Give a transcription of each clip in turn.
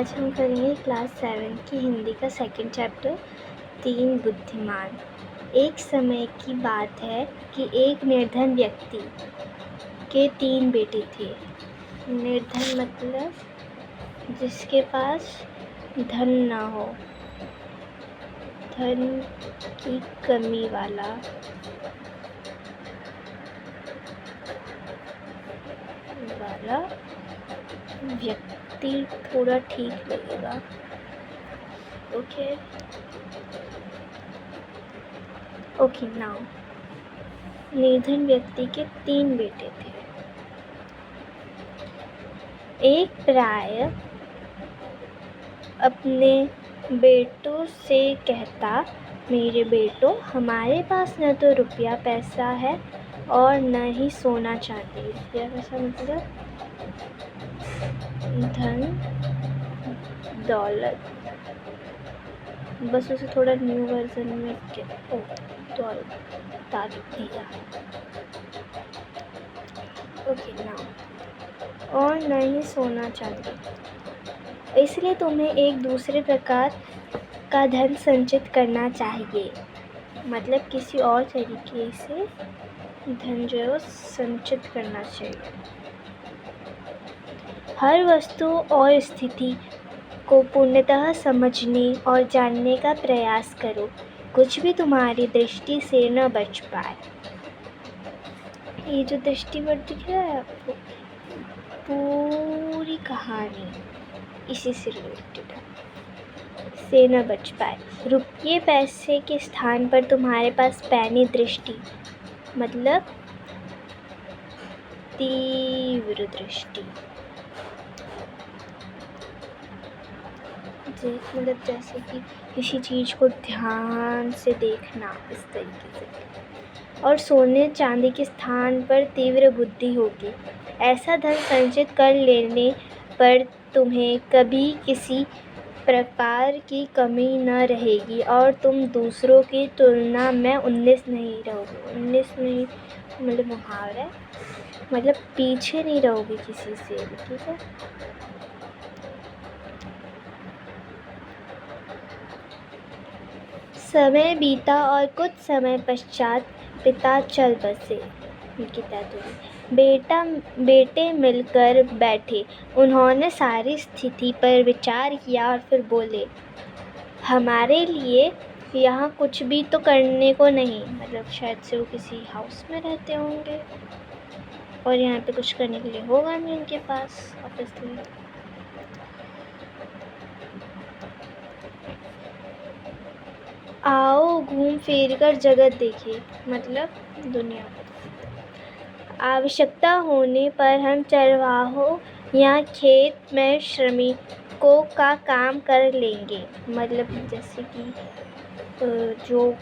आज हम करेंगे क्लास 7 की हिंदी का सेकंड चैप्टर 3 बुद्धिमान। एक समय की बात है कि एक निर्धन व्यक्ति के 3 बेटे थे। निर्धन मतलब जिसके पास धन ना हो, धन की कमी वाला। व्यक्ति थोड़ा ठीक लगेगा। ओके नाउ निर्धन व्यक्ति के 3 बेटे थे। एक प्राय अपने बेटों से कहता, मेरे बेटों, हमारे पास न तो रुपया पैसा है और न ही सोना चांदी। रुपया पैसा मतलब धन दौलत। बस उसे थोड़ा न्यू वर्जन में तारीफ दिया। ओके नाउ और न ही सोना चांदी। इसलिए तुम्हें एक दूसरे प्रकार का धन संचित करना चाहिए। मतलब किसी और तरीके से धन जो है वो संचित करना चाहिए। हर वस्तु और स्थिति को पूर्णतः समझने और जानने का प्रयास करो। कुछ भी तुम्हारी दृष्टि से न बच पाए। ये जो दृष्टि पर दिख रहा है आपको, पूरी कहानी इसी से रिलेटेड है। से न बच पाए। रुपये पैसे के स्थान पर तुम्हारे पास पैनी दृष्टि मतलब तीव्र दृष्टि, मतलब जैसे कि किसी चीज़ को ध्यान से देखना, इस तरीके से। और सोने चांदी के स्थान पर तीव्र बुद्धि होगी। ऐसा धन संचित कर लेने पर तुम्हें कभी किसी प्रकार की कमी न रहेगी और तुम दूसरों की तुलना में 19 नहीं रहोगे। 19 नहीं मतलब मुहावरा, मतलब पीछे नहीं रहोगे किसी से, ठीक है। समय बीता और कुछ समय पश्चात पिता चल बसे। बेटे मिलकर बैठे। उन्होंने सारी स्थिति पर विचार किया और फिर बोले, हमारे लिए यहाँ कुछ भी तो करने को नहीं। मतलब शायद से वो किसी हाउस में रहते होंगे और यहाँ पे कुछ करने के लिए होगा नहीं उनके पास, ऑब्वियसली। आओ घूम फिर कर जगत देखिए, मतलब दुनिया। आवश्यकता होने पर हम चरवाहों या खेत में श्रमिकों का काम कर लेंगे। मतलब जैसे कि जो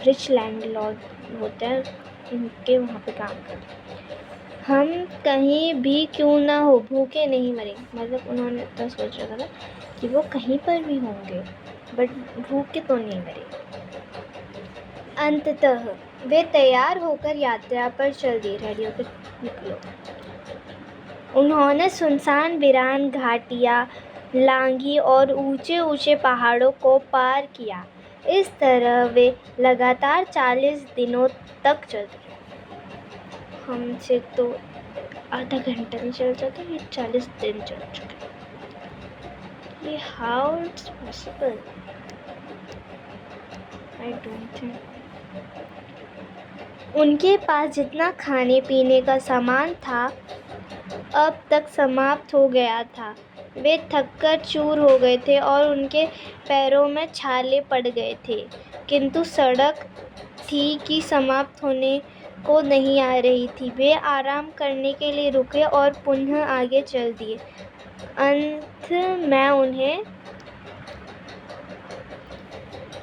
रिच लैंडलॉर्ड होते हैं उनके वहाँ पे काम कर। हम कहीं भी क्यों ना हो भूखे नहीं मरेंगे। मतलब उन्होंने इतना सोच रखा था कि वो कहीं पर भी होंगे बट भूखे तो नहीं मरेंगे। अंततः वे तैयार होकर यात्रा पर चल दिए। रेडी होकर निकलो। उन्होंने सुनसान वीरान घाटियाँ लांघी और ऊंचे ऊंचे पहाड़ों को पार किया। इस तरह वे लगातार 40 दिनों तक चलते। हमसे तो आधा घंटा में चल जाता, ये 40 दिन चल चुके। ये how it's possible? I don't think. उनके पास जितना खाने पीने का सामान था अब तक समाप्त हो गया था। वे थककर चूर हो गए थे और उनके पैरों में छाले पड़ गए थे, किंतु सड़क थी कि समाप्त होने को नहीं आ रही थी। वे आराम करने के लिए रुके और पुनः आगे चल दिए। अंत में उन्हें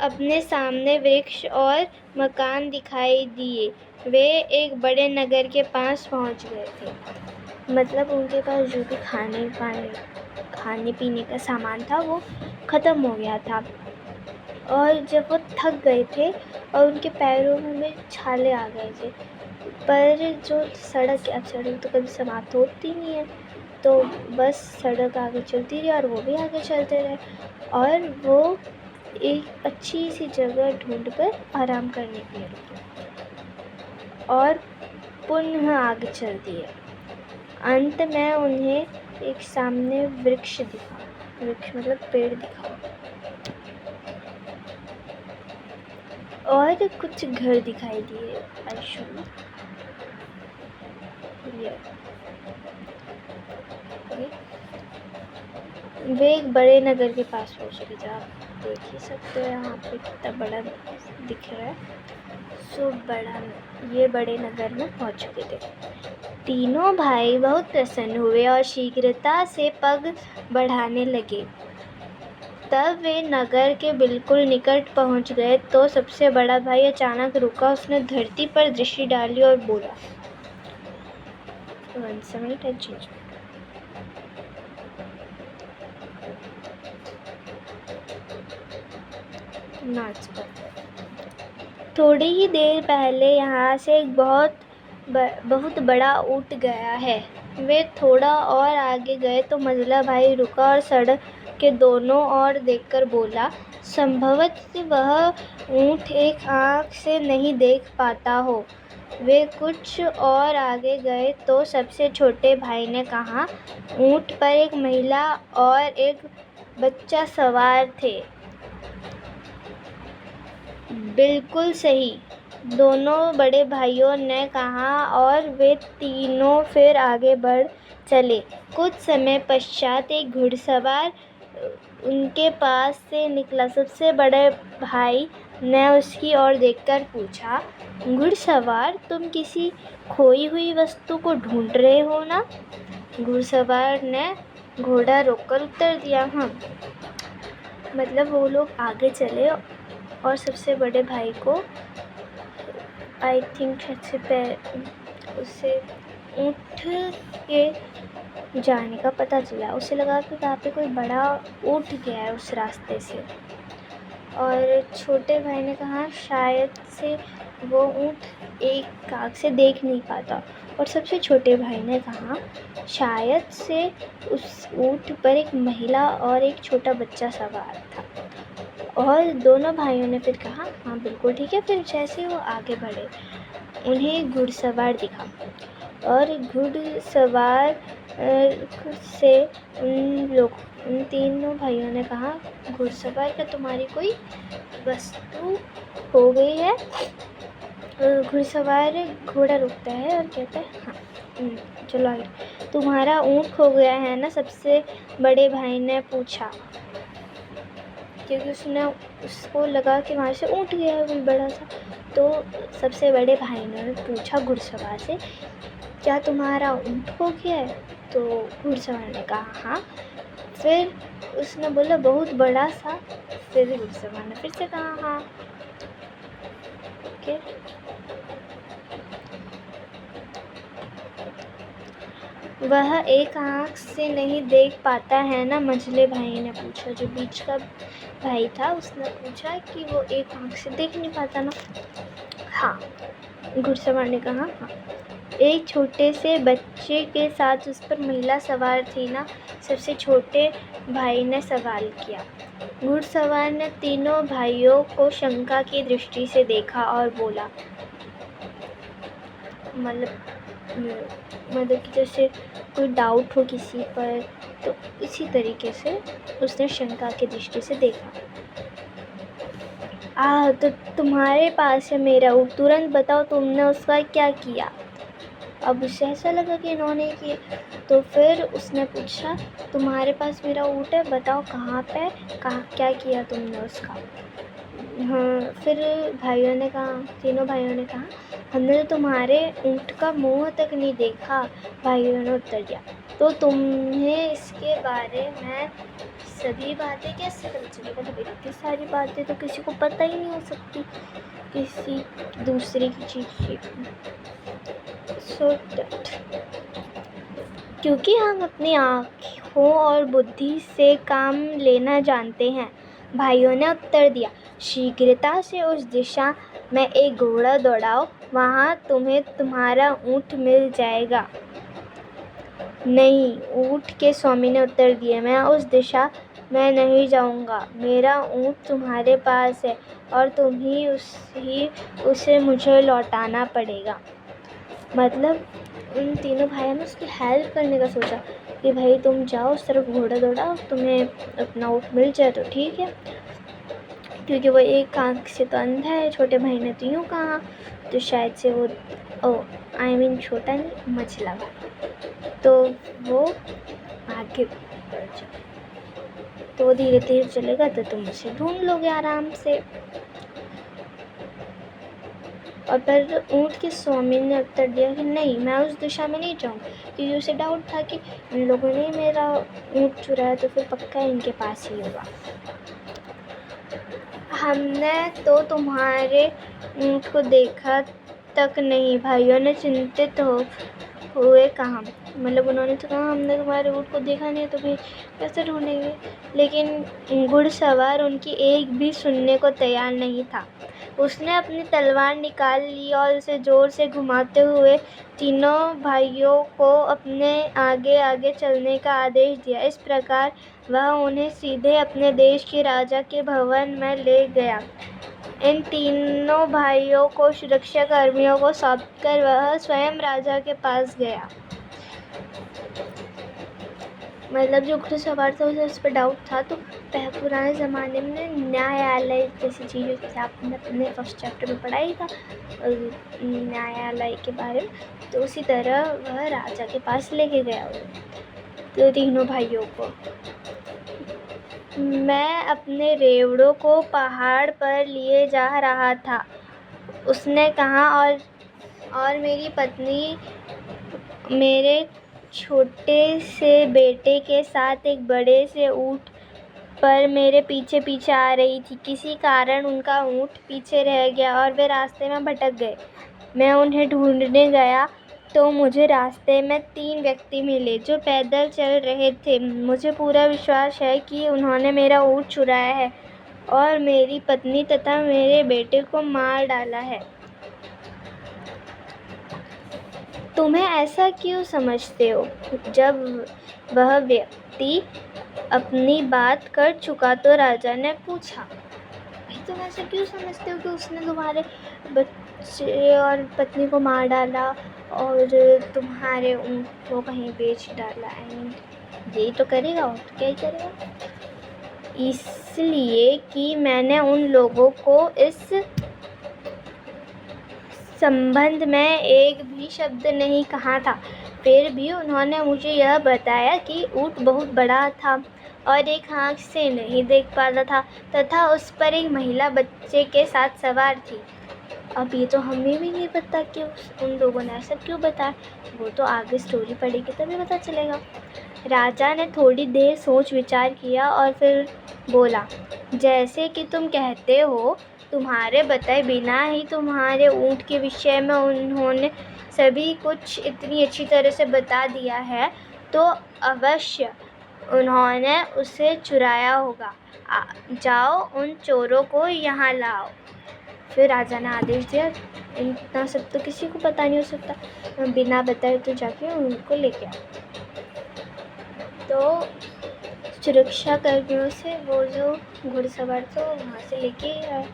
अपने सामने वृक्ष और मकान दिखाई दिए। वे एक बड़े नगर के पास पहुंच गए थे। मतलब उनके पास जो भी खाने पीने का सामान था वो ख़त्म हो गया था और जब वो थक गए थे और उनके पैरों में छाले आ गए थे, पर जो सड़क तो कभी समाप्त होती नहीं है, तो बस सड़क आगे चलती रही और वो भी आगे चलते रहे और वो एक अच्छी सी जगह ढूंढकर आराम करने के लिए रुके और पुनः आगे चल दिए। अंत में उन्हें एक सामने वृक्ष दिखा, वृक्ष मतलब पेड़ दिखा और कुछ घर दिखाई दिए। वे एक बड़े नगर के पास पहुंचे थे। आप देख ही सकते हो यहाँ पे कितना बड़ा दिख रहा है। ये बड़े नगर में पहुंच चुके थे। तीनों भाई बहुत प्रसन्न हुए और शीघ्रता से पग बढ़ाने लगे। तब वे नगर के बिल्कुल निकट पहुंच गए तो सबसे बड़ा भाई अचानक रुका। उसने धरती पर दृष्टि डाली और बोला, थोड़ी ही देर पहले यहाँ से एक बहुत बड़ा ऊँट गया है। वे थोड़ा और आगे गए तो मंझला भाई रुका और सड़क के दोनों ओर देखकर बोला, संभवतः वह ऊँट एक आँख से नहीं देख पाता हो। वे कुछ और आगे गए तो सबसे छोटे भाई ने कहा, ऊँट पर एक महिला और एक बच्चा सवार थे। बिल्कुल सही, दोनों बड़े भाइयों ने कहा और वे तीनों फिर आगे बढ़ चले। कुछ समय पश्चात एक घुड़सवार उनके पास से निकला। सबसे बड़े भाई ने उसकी ओर देखकर पूछा, घुड़सवार, तुम किसी खोई हुई वस्तु को ढूंढ रहे हो ना? घुड़सवार ने घोड़ा रोककर उत्तर दिया, हाँ। मतलब वो लोग आगे चले और सबसे बड़े भाई को आई थिंक उसे ऊँट के जाने का पता चला। उसे लगा कि वहाँ पे कोई बड़ा ऊँट गया है उस रास्ते से। और छोटे भाई ने कहा, शायद से वो ऊँट एक आँख से देख नहीं पाता। और सबसे छोटे भाई ने कहा, शायद से उस ऊँट पर एक महिला और एक छोटा बच्चा सवार था। और दोनों भाइयों ने फिर कहा, हाँ बिल्कुल ठीक है। फिर जैसे वो आगे बढ़े उन्हें घुड़सवार दिखा और घुड़सवार से उन तीनों भाइयों ने कहा, घुड़सवार, क्या तुम्हारी कोई वस्तु खो गई है? घुड़सवार घोड़ा रुकता है और कहता है, हाँ। चलो आगे, तुम्हारा ऊँट खो गया है ना? सबसे बड़े भाई ने पूछा, क्योंकि उसको लगा कि वहाँ से ऊँट गया है कोई बड़ा सा। तो सबसे बड़े भाई ने पूछा घुड़सवार से, क्या तुम्हारा ऊँट खो गया है? तो घुड़सवार ने कहा, हाँ। फिर उसने बोला, बहुत बड़ा सा? फिर घुड़सवार ने फिर से कहा, हाँ। ओके। वह एक आँख से नहीं देख पाता है ना? मंझले भाई ने पूछा। जो बीच का भाई था उसने पूछा कि वो एक आँख से देख नहीं पाता ना? हाँ। घुड़सवार ने कहा, हाँ। एक छोटे से बच्चे के साथ उस पर महिला सवार थी ना? सबसे छोटे भाई ने सवाल किया। घुड़सवार ने तीनों भाइयों को शंका की दृष्टि से देखा और बोला, मतलब कि जैसे कोई डाउट हो किसी पर, तो इसी तरीके से उसने शंका की दृष्टि से देखा। तो तुम्हारे पास है मेरा ऊँट, तुरंत बताओ तुमने उसका क्या किया? अब उसे ऐसा लगा कि इन्होंने किया, तो फिर उसने पूछा, तुम्हारे पास मेरा ऊँट है, बताओ कहाँ पे, क्या किया तुमने उसका? हाँ। फिर भाइयों ने कहा, तीनों भाइयों ने कहा, हमने तो तुम्हारे ऊँट का मुंह तक नहीं देखा। भाइयों ने उत्तर दिया, तो तुम्हें इसके बारे में सभी बातें कैसे पता चलेगा? मतलब इतनी सारी बातें तो किसी को पता ही नहीं हो सकती किसी दूसरे की चीज़ की। क्योंकि हम अपनी आँखों और बुद्धि से काम लेना जानते हैं, भाइयों ने उत्तर दिया। शीघ्रता से उस दिशा में एक घोड़ा दौड़ाओ, वहाँ तुम्हें तुम्हारा ऊँट मिल जाएगा। नहीं, ऊँट के स्वामी ने उत्तर दिया, मैं उस दिशा में नहीं जाऊँगा। मेरा ऊँट तुम्हारे पास है और तुम ही उसे मुझे लौटाना पड़ेगा। मतलब उन तीनों भाइयों ने उसकी हेल्प करने का सोचा कि भाई तुम जाओ उस तरफ घोड़ा दौड़ाओ, तुम्हें अपना ऊँट मिल जाए तो ठीक है, क्योंकि वो एक आँख से तो अंधा है। छोटे भाई ने तो यूँ कहा, तो शायद से वो छोटा नहीं, मझला भाई, तो वो आगे बढ़ जाए, तो वो धीरे धीरे चलेगा तो तुम उसे ढूंढ लोगे आराम से। और पर ऊँट के स्वामी ने उत्तर दिया कि नहीं, मैं उस दिशा में नहीं जाऊँगा, क्योंकि उसे डाउट था कि इन लोगों ने मेरा ऊँट चुराया तो फिर पक्का इनके पास ही होगा। हमने तो तुम्हारे ऊँट को देखा तक नहीं, भाइयों ने चिंतित हुए कहा। मतलब उन्होंने तो कहा हमने तुम्हारे ऊँट को देखा नहीं तो फिर कैसे ढूंढेंगे। लेकिन घुड़सवार उनकी एक भी सुनने को तैयार नहीं था। उसने अपनी तलवार निकाल ली और उसे जोर से घुमाते हुए तीनों भाइयों को अपने आगे आगे चलने का आदेश दिया। इस प्रकार वह उन्हें सीधे अपने देश के राजा के भवन में ले गया। इन तीनों भाइयों को सुरक्षा कर्मियों को सौंपकर वह स्वयं राजा के पास गया। मतलब जो घुड़सवार था उसे उस पर डाउट था, तो पुराने ज़माने में न्यायालय जैसी चीज़ जैसे आपने अपने फर्स्ट चैप्टर में पढ़ा ही था न्यायालय के बारे में, तो उसी तरह वह राजा के पास लेके गया तो तीनों भाइयों को। मैं अपने रेवड़ों को पहाड़ पर लिए जा रहा था, उसने कहा, और मेरी पत्नी मेरे छोटे से बेटे के साथ एक बड़े से ऊँट पर मेरे पीछे पीछे आ रही थी। किसी कारण उनका ऊँट पीछे रह गया और वे रास्ते में भटक गए। मैं उन्हें ढूंढने गया तो मुझे रास्ते में 3 व्यक्ति मिले जो पैदल चल रहे थे। मुझे पूरा विश्वास है कि उन्होंने मेरा ऊँट चुराया है और मेरी पत्नी तथा मेरे बेटे को मार डाला है। तुम्हें ऐसा क्यों समझते हो? जब वह व्यक्ति अपनी बात कर चुका तो राजा ने पूछा, तुम ऐसा क्यों समझते हो कि उसने तुम्हारे बच्चे और पत्नी को मार डाला और तुम्हारे ऊँट को कहीं बेच डाला? यही तो करेगा, और क्या ही करेगा? इसलिए कि मैंने उन लोगों को इस संबंध में एक भी शब्द नहीं कहा था। फिर भी उन्होंने मुझे यह बताया कि ऊँट बहुत बड़ा था और एक आँख से नहीं देख पाता था तथा उस पर एक महिला बच्चे के साथ सवार थी। अब ये तो हमें भी नहीं पता कि उन लोगों ने ऐसा क्यों बताया, वो तो आगे स्टोरी पढ़ेगी तभी पता चलेगा। राजा ने थोड़ी देर सोच विचार किया और फिर बोला, जैसे कि तुम कहते हो, तुम्हारे बताए बिना ही तुम्हारे ऊँट के विषय में उन्होंने सभी कुछ इतनी अच्छी तरह से बता दिया है, तो अवश्य उन्होंने उसे चुराया होगा। जाओ उन चोरों को यहाँ लाओ। फिर राजा ने आदेश दिया, इतना सब तो किसी को पता नहीं हो सकता, बिना बताए तो जाके उनको लेके आओ। तो सुरक्षा कर्मियों से वो जो घुड़सवार थे वहाँ से लेके आए।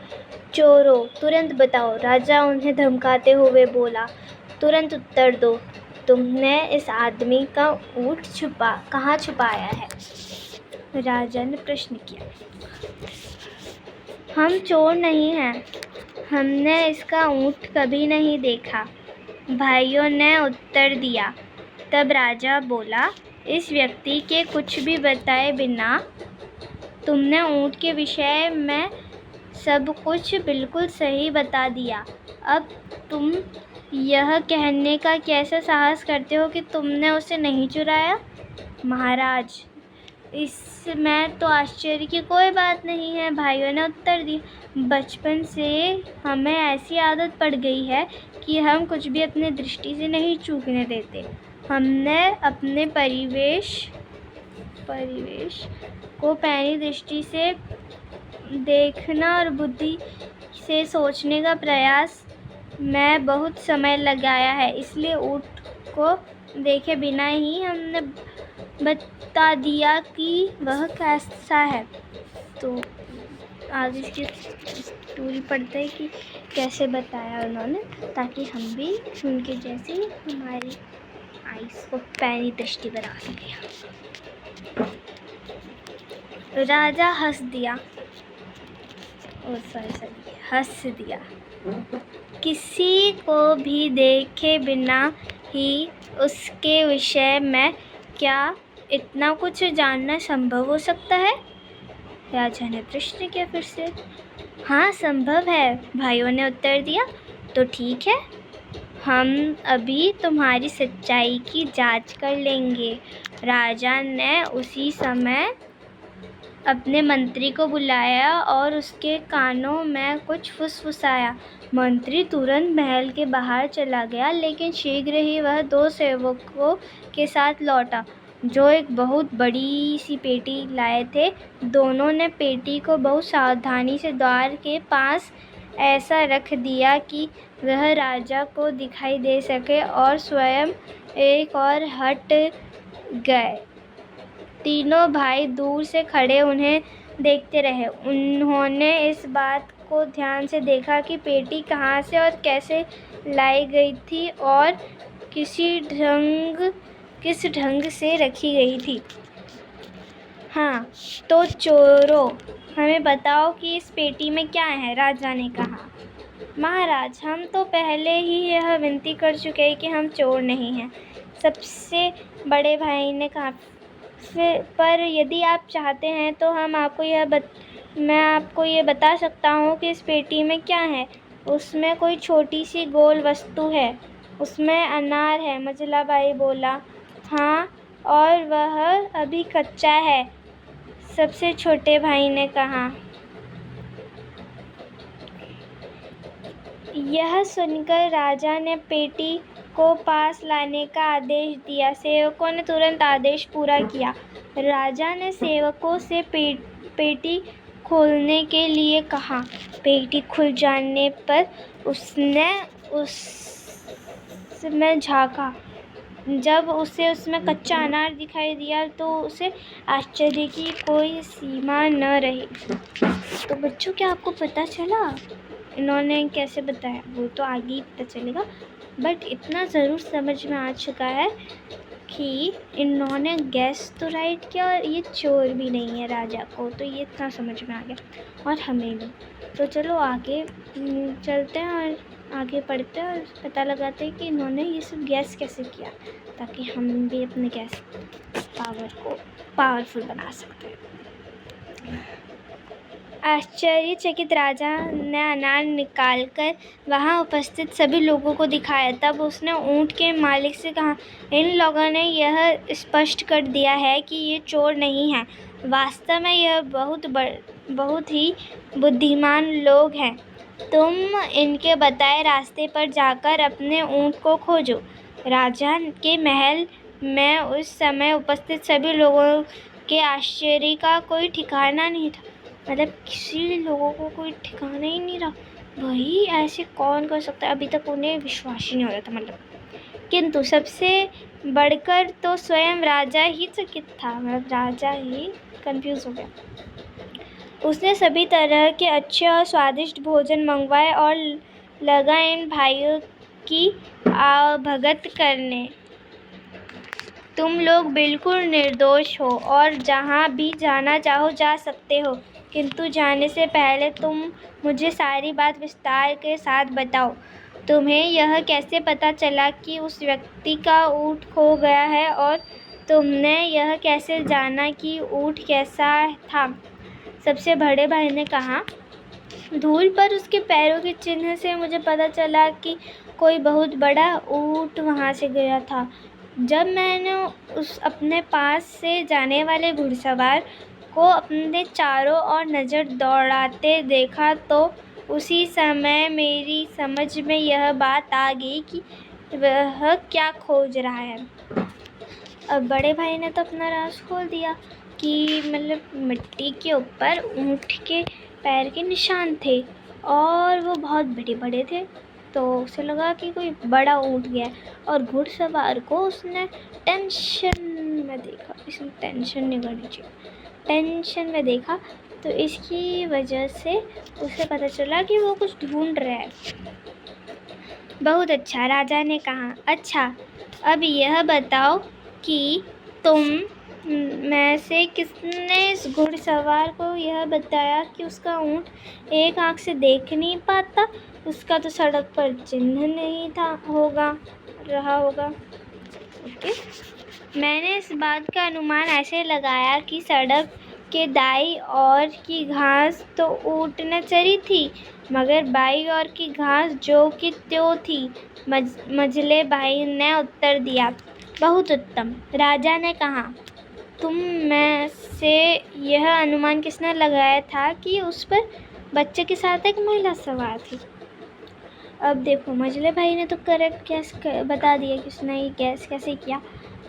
चोरों, तुरंत बताओ, राजा उन्हें धमकाते हुए बोला, तुरंत उत्तर दो, तुमने इस आदमी का ऊँट कहाँ छुपाया है? राजा ने प्रश्न किया। हम चोर नहीं हैं, हमने इसका ऊँट कभी नहीं देखा, भाइयों ने उत्तर दिया। तब राजा बोला, इस व्यक्ति के कुछ भी बताए बिना तुमने ऊँट के विषय में सब कुछ बिल्कुल सही बता दिया। अब तुम यह कहने का कैसा साहस करते हो कि तुमने उसे नहीं चुराया? महाराज, इसमें तो आश्चर्य की कोई बात नहीं है, भाइयों ने उत्तर दिया। बचपन से हमें ऐसी आदत पड़ गई है कि हम कुछ भी अपने दृष्टि से नहीं चूकने देते। हमने अपने परिवेश को पैनी दृष्टि से देखना और बुद्धि से सोचने का प्रयास में बहुत समय लगाया है, इसलिए ऊँट को देखे बिना ही हमने बता दिया कि वह कैसा है। तो आगे इसकी स्टोरी पढ़ते हैं कि कैसे बताया उन्होंने, ताकि हम भी उनके जैसी हमारी आइस को पैनी दृष्टि बना सके। राजा हंस दिया, हंस दिया। किसी को भी देखे बिना ही उसके विषय में क्या इतना कुछ जानना संभव हो सकता है? राजा ने प्रश्न किया फिर से। हाँ, संभव है, भाइयों ने उत्तर दिया। तो ठीक है, हम अभी तुम्हारी सच्चाई की जांच कर लेंगे। राजा ने उसी समय अपने मंत्री को बुलाया और उसके कानों में कुछ फुसफुसाया। मंत्री तुरंत महल के बाहर चला गया, लेकिन शीघ्र ही वह 2 सेवकों के साथ लौटा, जो एक बहुत बड़ी सी पेटी लाए थे। दोनों ने पेटी को बहुत सावधानी से द्वार के पास ऐसा रख दिया कि वह राजा को दिखाई दे सके, और स्वयं एक और हट गए। तीनों भाई दूर से खड़े उन्हें देखते रहे। उन्होंने इस बात को ध्यान से देखा कि पेटी कहाँ से और कैसे लाई गई थी और किस ढंग से रखी गई थी। हाँ, तो चोरों, हमें बताओ कि इस पेटी में क्या है? राजा ने कहा। महाराज, हम तो पहले ही यह विनती कर चुके हैं कि हम चोर नहीं हैं, सबसे बड़े भाई ने कहा। पर यदि आप चाहते हैं तो मैं आपको ये बता सकता हूँ कि इस पेटी में क्या है। उसमें कोई छोटी सी गोल वस्तु है। उसमें अनार है, मंझला भाई बोला। हाँ, और वह अभी कच्चा है, सबसे छोटे भाई ने कहा। यह सुनकर राजा ने पेटी को पास लाने का आदेश दिया। सेवकों ने तुरंत आदेश पूरा किया। राजा ने सेवकों से पेटी खोलने के लिए कहा। पेटी खुल जाने पर उसने उसमें झाँका। जब उसे उसमें कच्चा अनार दिखाई दिया तो उसे आश्चर्य की कोई सीमा न रही। तो बच्चों, क्या आपको पता चला इन्होंने कैसे बताया? वो तो आगे ही पता चलेगा, बट इतना ज़रूर समझ में आ चुका है कि इन्होंने गैस तो राइट किया और ये चोर भी नहीं है राजा को, तो ये इतना समझ में आ गया और हमें भी। तो चलो आगे चलते हैं और आगे पढ़ते हैं और पता लगाते हैं कि इन्होंने ये सब गैस कैसे किया, ताकि हम भी अपने गैस पावर को पावरफुल बना सकते हैं। आश्चर्यचकित राजा ने अनार निकालकर वहां उपस्थित सभी लोगों को दिखाया। तब उसने ऊंट के मालिक से कहा, इन लोगों ने यह स्पष्ट कर दिया है कि ये चोर नहीं हैं। वास्तव में यह बहुत ही बुद्धिमान लोग हैं। तुम इनके बताए रास्ते पर जाकर अपने ऊंट को खोजो। राजा के महल में उस समय उपस्थित सभी लोगों के आश्चर्य का कोई ठिकाना नहीं था। मतलब किसी लोगों को कोई ठिकाना ही नहीं रहा, वही ऐसे कौन कर सकता है? अभी तक उन्हें विश्वास ही नहीं हो रहा था, मतलब। किंतु सबसे बढ़कर तो स्वयं राजा ही चकित था, मतलब राजा ही कंफ्यूज हो गया। उसने सभी तरह के अच्छे और स्वादिष्ट भोजन मंगवाए और लगा इन भाइयों की भगत करने। तुम लोग बिल्कुल निर्दोष हो और जहाँ भी जाना चाहो जा सकते हो, किंतु जाने से पहले तुम मुझे सारी बात विस्तार के साथ बताओ। तुम्हें यह कैसे पता चला कि उस व्यक्ति का ऊँट खो गया है, और तुमने यह कैसे जाना कि ऊँट कैसा था? सबसे बड़े भाई ने कहा, धूल पर उसके पैरों के चिन्ह से मुझे पता चला कि कोई बहुत बड़ा ऊँट वहाँ से गया था। जब मैंने उस अपने पास से जाने वाले घुड़सवार को अपने चारों ओर नज़र दौड़ाते देखा, तो उसी समय मेरी समझ में यह बात आ गई कि वह क्या खोज रहा है। अब बड़े भाई ने तो अपना राज खोल दिया कि मतलब मिट्टी के ऊपर ऊँट के पैर के निशान थे और वो बहुत बड़े बड़े थे। तो उसे लगा कि कोई बड़ा ऊँट गया है और घुड़सवार को उसने टेंशन में देखा। इसमें टेंशन नहीं करनी चाहिए, टेंशन में देखा, तो इसकी वजह से उसे पता चला कि वो कुछ ढूंढ रहा है। बहुत अच्छा, राजा ने कहा। अच्छा, अब यह बताओ कि तुम में से किसने इस घुड़सवार को यह बताया कि उसका ऊँट एक आँख से देख नहीं पाता? उसका तो सड़क पर चिन्ह नहीं रहा होगा। ओके, मैंने इस बात का अनुमान ऐसे लगाया कि सड़क के दाईं ओर की घास तो ऊँट ने चरी थी, मगर बाईं ओर की घास जो कि त्यों थी। मझले भाई ने उत्तर दिया। बहुत उत्तम, राजा ने कहा। तुम में से यह अनुमान किसने लगाया था कि उस पर बच्चे के साथ एक महिला सवार थी? अब देखो, मझले भाई ने तो करेक्ट गैस बता दिया कि उसने ये गैस कैसे किया,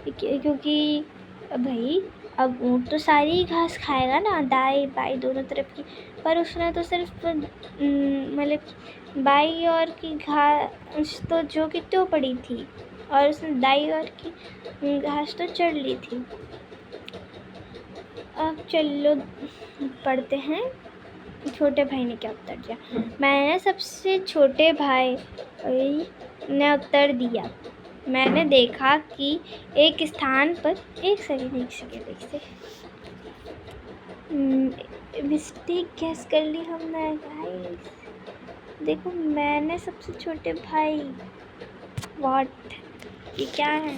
क्योंकि भाई अब ऊँट तो सारी घास खाएगा ना, दाएं बाएं दोनों तरफ की, पर उसने तो सिर्फ मतलब बाईं ओर की घास तो जो कि त्यों पड़ी थी, और उसने दाईं ओर की घास तो चढ़ ली थी। अब चलो पढ़ते हैं छोटे भाई ने क्या उत्तर दिया। मैंने सबसे छोटे भाई ने उत्तर दिया। मैंने देखा कि एक स्थान पर एक सेकंड मिस्टेक गैस कर ली हमने गाइस। देखो, मैंने सबसे छोटे भाई, व्हाट, ये क्या है?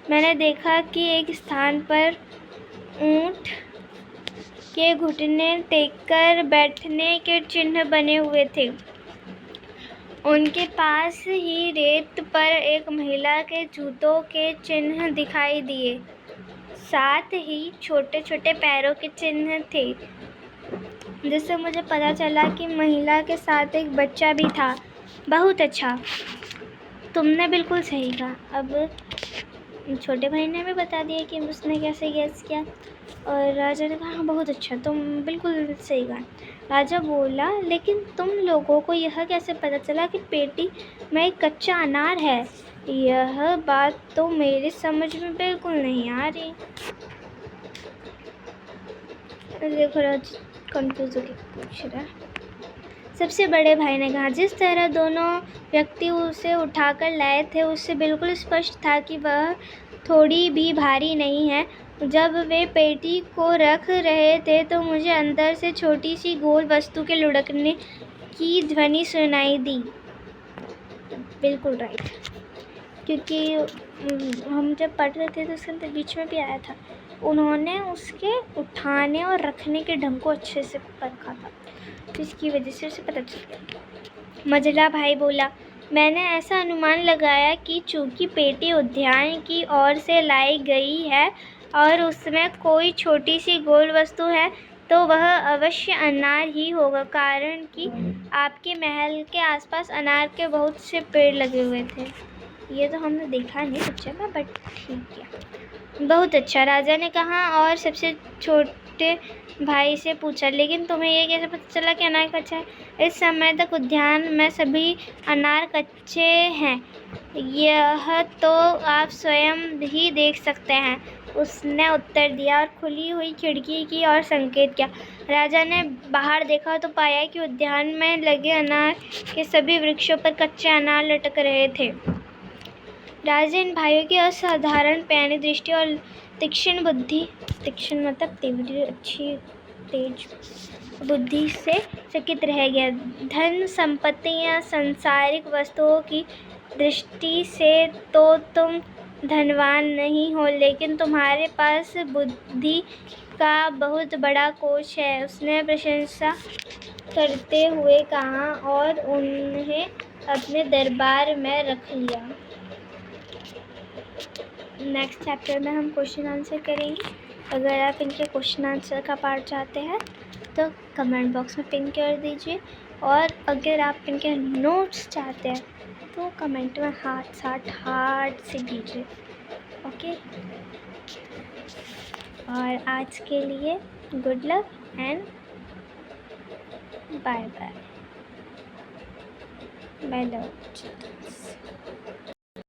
मैंने देखा कि एक स्थान पर ऊँट के घुटने टेककर बैठने के चिन्ह बने हुए थे। उनके पास ही रेत पर एक महिला के जूतों के चिन्ह दिखाई दिए, साथ ही छोटे छोटे पैरों के चिन्ह थे, जिससे मुझे पता चला कि महिला के साथ एक बच्चा भी था। बहुत अच्छा, तुमने बिल्कुल सही कहा। अब छोटे भाई ने भी बता दिया कि उसने कैसे गैस किया, और राजा ने कहा, हाँ बहुत अच्छा, तुम बिल्कुल सही कहा। राजा बोला, लेकिन तुम लोगों को यह कैसे पता चला कि पेटी में एक कच्चा अनार है? यह बात तो मेरी समझ में बिल्कुल नहीं आ रही। देखो, राजा कंफ्यूज होकर पूछ रहा है। सबसे बड़े भाई ने कहा, जिस तरह दोनों व्यक्ति उसे उठाकर लाए थे, उससे बिल्कुल स्पष्ट था कि वह थोड़ी भी भारी नहीं है। जब वे पेटी को रख रहे थे तो मुझे अंदर से छोटी सी गोल वस्तु के लुढ़कने की ध्वनि सुनाई दी। बिल्कुल राइट, क्योंकि हम जब पढ़ रहे थे तो उसके अंदर बीच में भी आया था। उन्होंने उसके उठाने और रखने के ढंग को अच्छे से परखा था, तो इसकी वजह से उसे पता चल गया। मझला भाई बोला, मैंने ऐसा अनुमान लगाया कि चूंकि पेटी उद्यान की ओर से लाई गई है और उसमें कोई छोटी सी गोल वस्तु है, तो वह अवश्य अनार ही होगा, कारण कि आपके महल के आसपास अनार के बहुत से पेड़ लगे हुए थे। ये तो हमने देखा नहीं पिक्चर में, बट ठीक है। बहुत अच्छा, राजा ने कहा, और सबसे छोटे भाई से पूछा, लेकिन तुम्हें ये कैसे पता चला कि अनार कच्चा है? इस समय तक उद्यान में सभी अनार कच्चे हैं, यह तो आप स्वयं ही देख सकते हैं, उसने उत्तर दिया और खुली हुई खिड़की की ओर संकेत किया। राजा ने बाहर देखा तो पाया कि उद्यान में लगे अनार के सभी वृक्षों पर कच्चे अनार लटक रहे थे। राजा इन भाइयों की असाधारण पैनी दृष्टि और तीक्ष्ण बुद्धि, तीक्ष्ण मतलब तीव्र, अच्छी तेज बुद्धि से चकित रह गया। धन संपत्ति या सांसारिक वस्तुओं की दृष्टि से तो तुम धनवान नहीं हो, लेकिन तुम्हारे पास बुद्धि का बहुत बड़ा कोश है, उसने प्रशंसा करते हुए कहा, और उन्हें अपने दरबार में रख लिया। नेक्स्ट चैप्टर में हम क्वेश्चन आंसर करेंगे। अगर आप इनके क्वेश्चन आंसर का पार्ट चाहते हैं तो कमेंट बॉक्स में पिन कर दीजिए, और अगर आप इनके नोट्स चाहते हैं तो कमेंट में हार्ट से दीजिए। ओके, और आज के लिए good luck and bye bye. Bye love.